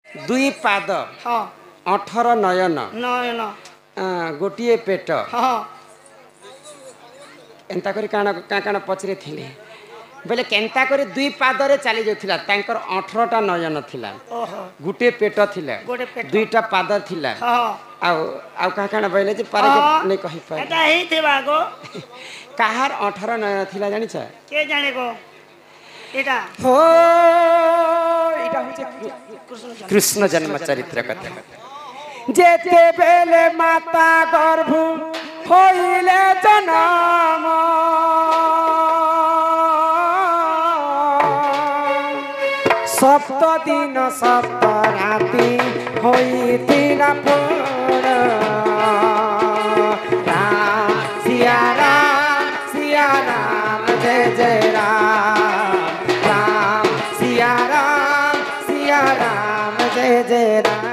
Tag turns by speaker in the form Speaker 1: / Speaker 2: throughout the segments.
Speaker 1: दुई पाद
Speaker 2: हाँ
Speaker 1: 18 नयन
Speaker 2: नयन
Speaker 1: गोटे पेट
Speaker 2: हाँ
Speaker 1: एंता करी काण काण पचरे थिले बोले केंता करी दुई पादरे चली जाउथिला तांकर 18टा नयन थिला
Speaker 2: ओहो
Speaker 1: गुटे पेट थिला
Speaker 2: गोटे पेट
Speaker 1: दुईटा पाद थिला
Speaker 2: हाँ
Speaker 1: आउ का काण बोले जे पारे के नै कहि पाए
Speaker 2: एटा ही थिबा गो
Speaker 1: काहार 18 नयन थिला जानि छ
Speaker 2: के जाने गो एटा
Speaker 1: हो इटा होचे कृष्ण जन्म चरित्र कथा जेते बेले माता गर्भ होइले जन्म सप्त दिन सप्त राति होइथिला पूर्ण राम सिया राम जय जय राम राम सिया राम जय जय राम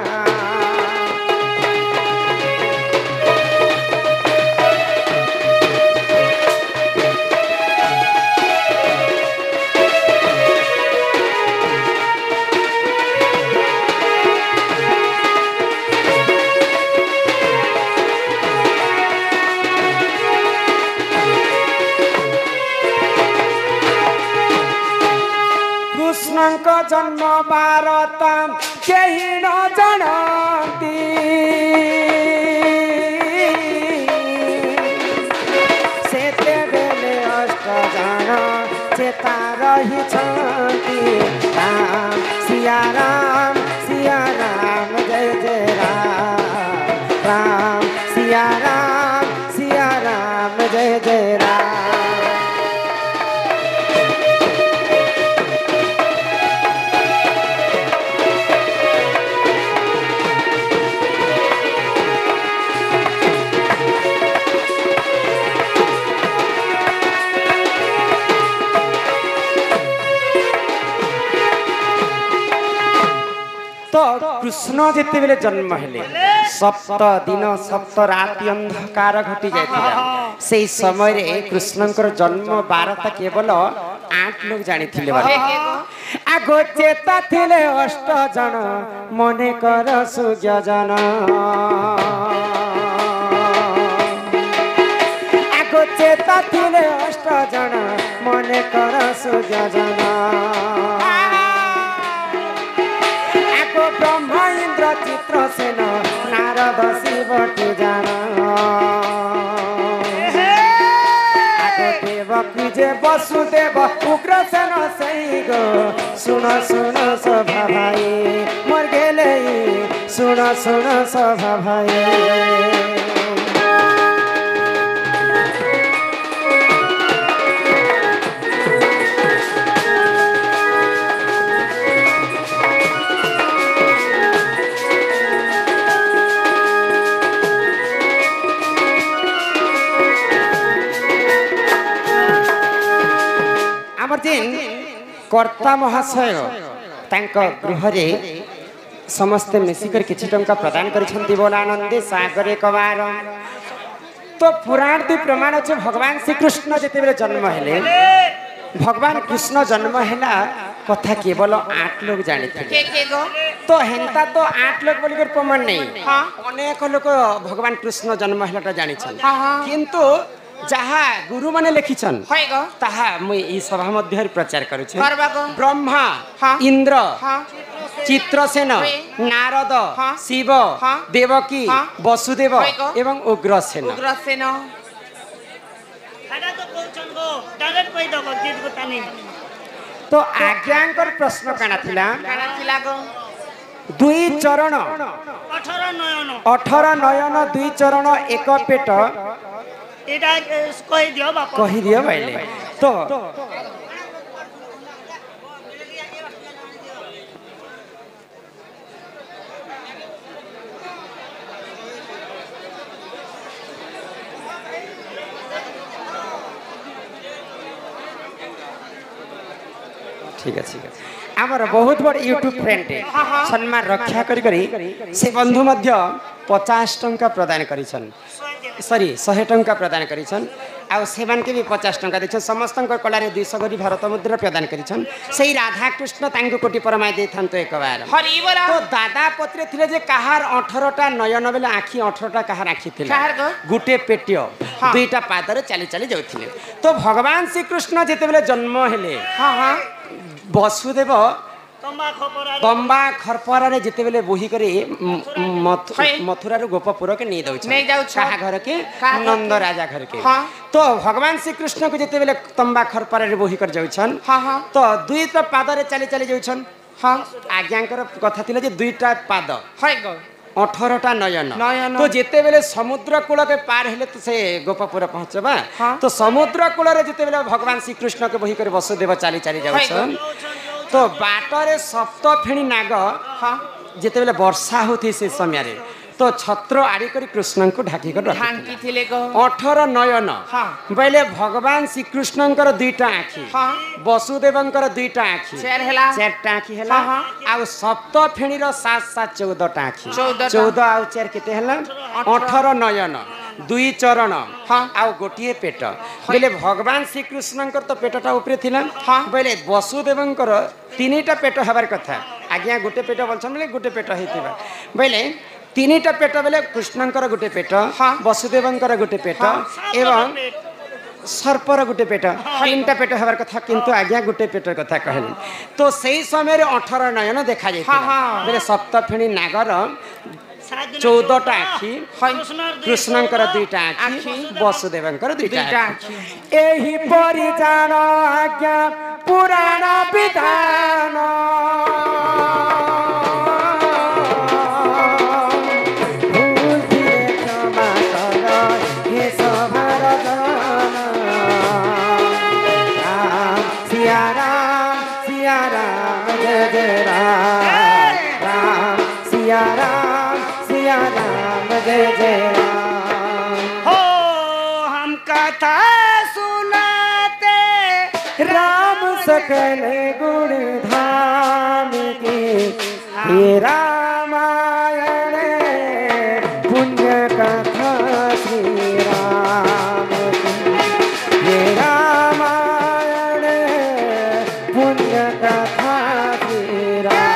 Speaker 1: कृष्णଙ୍କ जन्म बारता केही न जानती सेतेबेले अष्ट जन चेता रहिछन्ति राम सिया राम जय जय राम राम सिया राम जय जय राम तो कृष्ण जिते बेले जन्म हेले सप्त दिन सप्त राति अंधकार घटी जाइथिला सेई समय रे कृष्णंकर जन्म वार्ता केवल 8 लोग जानि थिले आगो चेता थिले 8 जन मने कर सूर्य जन आगो चेता थिले 8 जन मने कर सूर्य जन ब्रह्मा इंद्र चित्रसेन नारद शिव के जान देवकी जे वसुदेव उग्रसेन सही गो सुन सभा भाई मर गेले सुन सभा भाई कर्ता महाशय गृह समस्ते मिसिकर किछि टंका प्रदान करिसंती बोला आनंदे सागरे कवार तो पुराण दु प्रमाण अछि भगवान श्री कृष्ण जेते बेले जन्म हेले भगवान कृष्ण जन्म हेला कथा केवल 8 लोग जानि थे तो हेंता तो 8 लोग बोली कर प्रमाण नहीं अनेक लोग भगवान कृष्ण जन्म हेलाटा जानि छन किंतु जहा गुरु माने लिखिछन ताहा मुई ई सभा मध्य प्रचार करू छे ब्रह्मा इंद्र चित्रसेन नारद शिव देवकी वसुदेव एवं उग्रसेन तो आज्ञांकर प्रश्न काना थिला दुई चरण 18 नयन दुई चरण एक पेट
Speaker 2: एटा कहि दियो बापा
Speaker 1: कहि दियो भाइले तो ठीक है आमर बहुत बड़ यूट्यूब फ्रेंड सम्मान रक्षा करी से बंधु मध्य 50 टंका प्रदान करिछन सॉरी 100 टंका प्रदान करिछन आउ सेवन के भी 50 टंका देछन समस्त कला रे 200 गरी भारत मुद्रा प्रदान करिछन सेही राधा कृष्ण तांको कोटि परमाय देथान तो एक बार
Speaker 3: हरि बोला
Speaker 1: तो दादा पत्रे थिले जे कहार 18टा नयन बेले आखी 18टा कहार आखी थिले
Speaker 3: कहार गो
Speaker 1: गुटे पेटियो दुईटा पादरे चली चली जाउथिले तो भगवान श्री कृष्ण जेते बेले जन्म हेले
Speaker 3: हां हां
Speaker 1: वसुदेव तंबा खरपरा रे जेते बेले बोही करे मथुरा रो गोपपुर के नहीं दउछ
Speaker 3: नहीं जाउ
Speaker 1: कहा घर के नंद राजा घर के तो भगवान श्री कृष्ण को जेते बेले तंबा खरपरा रे बोही कर जाउछन तो दुईटा पादरे चली चली जाउछन हां आज्ञाकर कथा थिले जे दुईटा पाद
Speaker 3: हाय गो
Speaker 1: 18टा नयन तो जेते बेले समुद्र कूल के पार हेले तो से गोपपुर पहुंचबा तो समुद्र कूल रे जेते बेले भगवान श्री कृष्ण के बोही कर वसुदेव चली चली जाउछन तो बाटरे सप्त फेणी नाग जेते बेले वर्षा होती से समय रे तो छत्र आड़ी करी कृष्ण को ढाकी कर
Speaker 3: ढाकी थिले को
Speaker 1: 18 नयन बेले भगवान श्री कृष्णंकर दुईटा आखी वसुदेवंकर दुईटा आखी चारटा आखी हेला आ सप्त फेणी रो 7 14टा आखी 14 आ 4 केते हेला 18 नयन दुई चरण आउ गोटिए पेट बेले भगवान श्री कृष्णंकर तो पेटटा ऊपर थिला बेले वसुदेवंकर तीनटा पेट हबार कथा आज्ञा गोटे पेट बोलछन बेले गोटे पेट हेतिबा बेले तीनटा पेट बेले कृष्णंकर गोटे पेट वसुदेवंकर गोटे पेट एवं सर्पर गोटे पेट तीनटा पेट हबार कथा किंतु आज्ञा गोटे पेट कथा कहले तो सही समय रे 18 नयन देखा जाय बेले सप्तफेणी नागर 14टा आखी कृष्णंकर दुईटा आखी वसुदेवंकर दुईटा आखी एही परि जान आज्ञा पुराण विधान
Speaker 2: हो हम कथा सुनाते
Speaker 1: राम सकल गुण धाम की हे रामायण पुण्य कथा श्री राम की हे रामायण पुण्य कथा श्री राम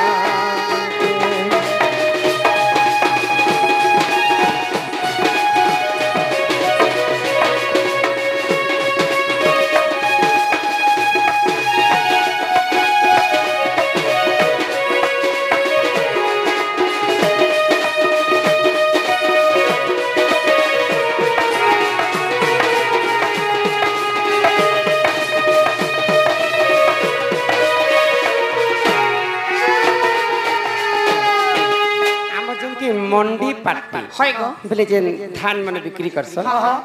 Speaker 1: की मंडी पार्टी
Speaker 3: हाय गो
Speaker 1: बोले जे धान माने बिक्री करछ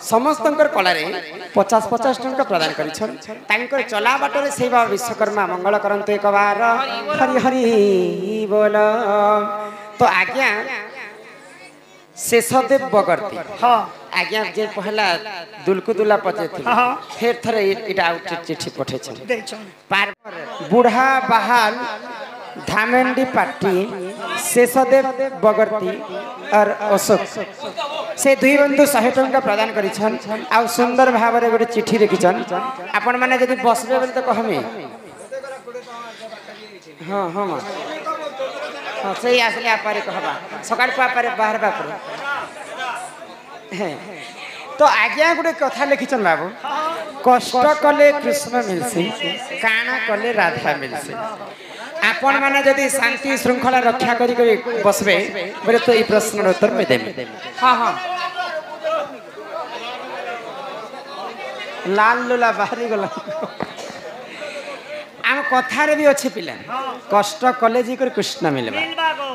Speaker 1: समस्तंकर कला रे 50-50 टंका प्रदान करिछन तांकर चला बाटरे सेवा विश्वकर्मा मंगल करंत एक बार हरि हरि बोल तो आज्ञा शेषदेव बगर्ती आज्ञा जे पहला दुलकुदुला पचे थी फिर थरे इटा आउट चिट्ठी पठे छन पार बूढ़ा बहाल धामेंडी पार्टी शेषदेव बगर्ती और अशोक से दुई बंधु 100 टंका प्रदान करिछन आ सुंदर भाव रे गोटे चिट्ठी लिखिछन आपण माने जदी बसबे बोले तो कहमी हां हां हां सही आसले आपारे कहबा सकाळ पापारे बाहर बापर तो आज्ञा गोटे कथा लिखिछन बाबू कष्ट कले कृष्ण मिलसी काना कले राधा मिलसी आपण माने जदी शांति श्रृंखला रक्षा करी बसबे बोले तो ई प्रश्न उत्तर में देबे हां हां लाल लुला बाहरी गला आम कथार भी अच्छे पिला कष्ट कले जी कृष्ण मिलबा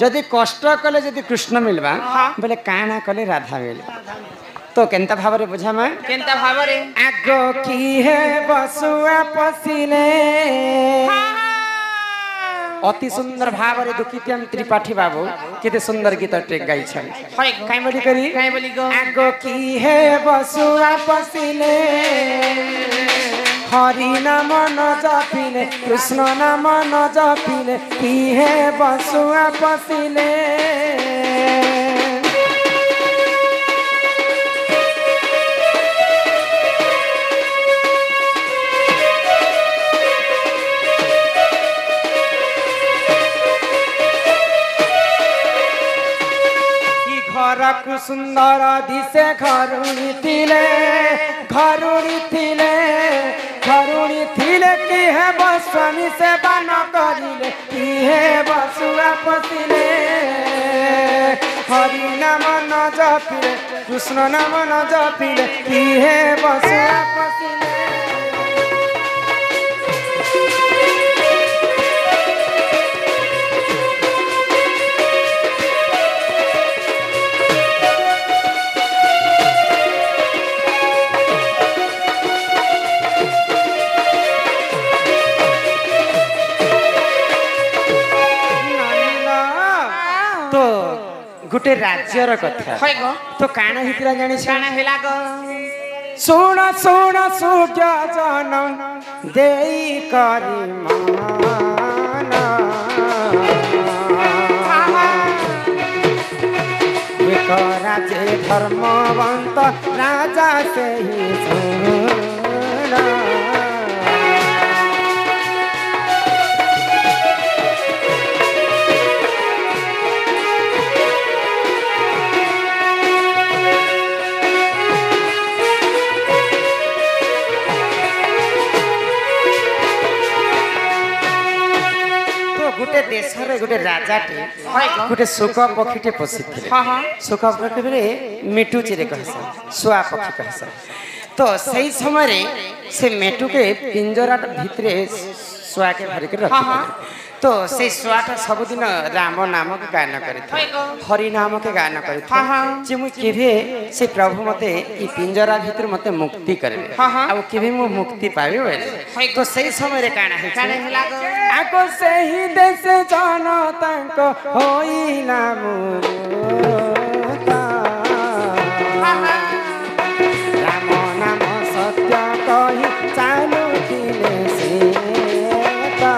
Speaker 1: जदि कष्ट कले जदि कृष्ण मिलबा बोले काना कले राधा मिलबा तो केंता भाव रे बुझा मैं
Speaker 3: केंता भाव रे
Speaker 1: आगो की है बसुआ पसीने अति सुंदर भाव रे दुखित्यन त्रिपाठी बाबू केते सुंदर गीत टेक गाई छन काई बोली करी
Speaker 3: काई बोली गो
Speaker 1: आगो की है बसुआ पसीने हरि नाम न जपिले कृष्ण नाम न जपिले की है बसुआ पसीने घरकु सुंदर दिशे घरुणी थिले कि हे स्वामी सेवा न करिले कि हे बसुआ पसिले हरि नाम न जपिले कृष्ण नाम न जपिले कि हे बसुआ पसिले। गोटे राज्यर कथा तो काण हितरा जानी
Speaker 2: काना हेला गो
Speaker 1: सुण सुण सूर्य जन देई करी मान एक राजे धर्मवंत राजा से ही सुन गोटे देश गोटे राजाटे गोटे सुख पक्षीटे पोषिथिले सुख पक्षी बेले मिटुची कहसा शुआ पक्षी कहसा तो सही समय से मेटू के पिंजरा भितर शुआ के भरिक रखी तो से शुआटा सबुदिन राम नाम के गान करी हरि नाम के गान करी मुझे से प्रभु मते ई पिंजरा भितर मते मुक्ति करे आ केबे मु मुक्ति पाबे बोले तो सही समय रे काना है आको से ही देश जनता को होइला मुक्ता राम नाम सत्य कहि चालू दिले सीता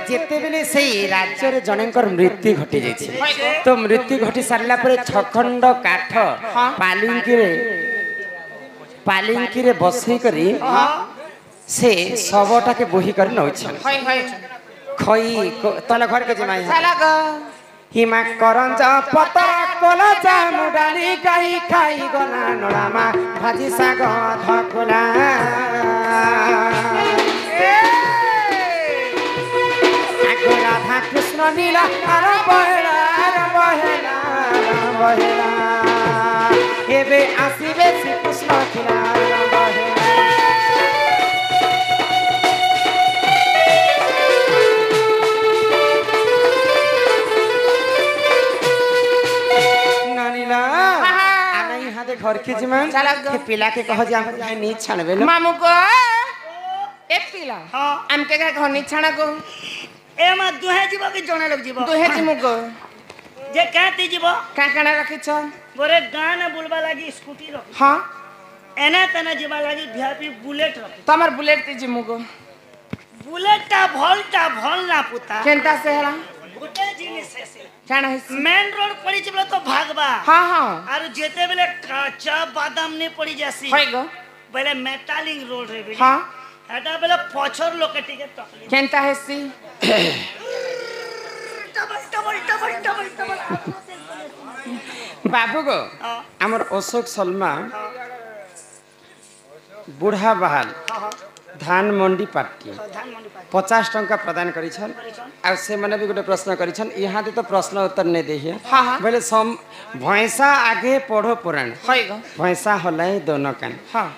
Speaker 1: जेते बेले से राज्य रे जनकर मृत्यु घटी जाइए तो मृत्यु घटी सारला परे छखंड काठ पालिंकी रे बसई करी से सबटा के बोही कर नौ खई तले घर के जमाई हिमा करंज पतर कोला जामु डाली गाई खाई गना नळामा भाजी साग धकुला राधा कृष्ण नीला अरे बहेला एबे आसीबे श्री कृष्ण खिला नानीला आना यहाँ दे घर के जिमान के पिला के कह जे हम नी छानबे
Speaker 2: मामू को ए पिला हम के घर नी छाना को
Speaker 3: ए मा दुहे जीव कि जणे लोग जीव
Speaker 2: दुहे जिमु को
Speaker 3: जे काती जीव
Speaker 2: का काना रखि छ
Speaker 3: गोरे गाना बुलबा लागी स्कूटी रखि
Speaker 2: हां
Speaker 3: एना तना जीवा लागी वीआईपी बुलेट रखि
Speaker 2: तमर बुलेट ती जिमु को
Speaker 3: बुलेटटा भल ना पुता
Speaker 2: केनता से हला
Speaker 3: गोटे जिनिस से
Speaker 2: काना है
Speaker 3: मेन रोड पड़ी जबले तो भागबा
Speaker 2: हां हां
Speaker 3: आरो जेते बेले काचा बादाम ने पड़ी जासी
Speaker 2: होय गो
Speaker 3: बेले मेटालिंग रोड रे बेले
Speaker 2: हां
Speaker 3: एटा बेले पछर लोके टिके तकली
Speaker 2: केनता है सी
Speaker 1: बाबू गो हमर अशोक शर्मा बुढ़ा बहाल धान मंडी पार्टी 50 टंका प्रदान करिछन आ से माने भी गोटे प्रश्न करिछन यहाँ तो प्रश्न उत्तर नहीं देहिए बोले सम भैंसा आगे पढ़ो पुराण
Speaker 2: होय गो
Speaker 1: भैंसा हलाई दोनों कान
Speaker 2: हां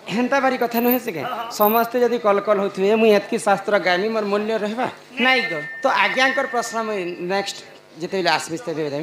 Speaker 1: हेंता बारी कथा नुहे से समस्ते जदि कल कल होथुए मुई एतकी शास्त्र गामी मोर मूल्य रहबा
Speaker 2: नहीं गो
Speaker 1: तो आज्ञाकर प्रश्न नेक्स्ट जेते आसबिस्ते देबे